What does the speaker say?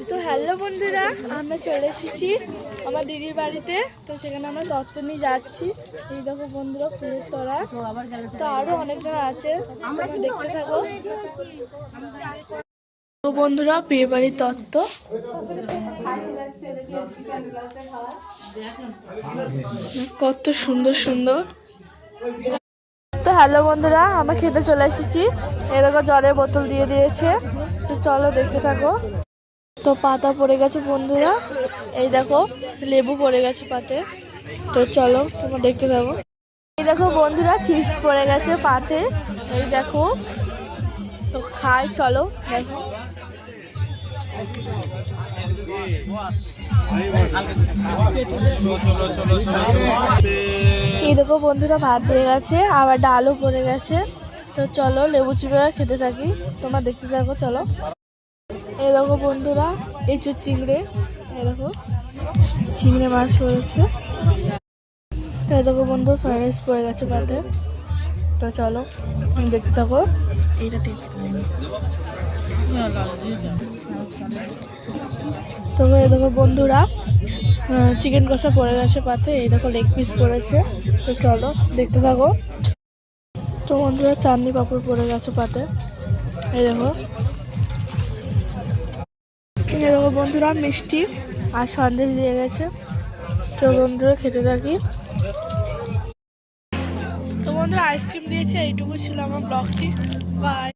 তো হ্যালো বন্ধুরা, আমরা চলে এসেছি আমার দিদির বাড়িতে। তো সেখানে আমরা তত্ত্ব নিয়ে যাচ্ছি। এই দেখো বন্ধুরা, ফুলের তোড়া। তো আরো অনেকজন আছে, তোমরা দেখতে থাকো। তো বন্ধুরা, বিয়ে বাড়ির তত্ত্ব কত সুন্দর সুন্দর। তো হ্যালো বন্ধুরা, আমরা খেতে চলে এসেছি। এরকম জলের বোতল দিয়ে দিয়েছে। তো চলো দেখতে থাকো। তো পাতা পড়ে গেছে বন্ধুরা, এই দেখো লেবু পড়ে গেছে পাতে। তো চলো তোমরা দেখতে থাকো। এই দেখো বন্ধুরা, চিপস পড়ে গেছে পাতে, এই দেখো। তো খাই, চলো দেখো। এই দেখো বন্ধুরা, ভাত পড়ে গেছে, আবার ডালও পড়ে গেছে। তো চলো লেবু চিপে খেতে থাকি, তোমরা দেখতে থাকো। চলো এই দেখো বন্ধুরা, এঁচুর চিংড়ে, এই দেখো চিংড়ে মাছ পড়েছে। তো এই দেখো বন্ধু, ফ্রাইড রাইস পড়ে গেছে পাতে। তো চলো দেখতে থাকো। এইটা ঠিক। তো এই দেখো বন্ধুরা, চিকেন কষা পড়ে গেছে পাতে, এই দেখো লেগ পিস পড়েছে। তো চলো দেখতে থাকো। তো বন্ধুরা, চাটনি পাঁপড় পড়ে গেছে পাতে, এই দেখো। এই দেখো বন্ধুরা, মিষ্টি আর সন্দেশ দিয়ে গেছে। তো বন্ধুরা খেতে থাকি। তো বন্ধুরা, আইসক্রিম দিয়েছে। এইটুকু ছিল আমার ব্লগটি। বাই।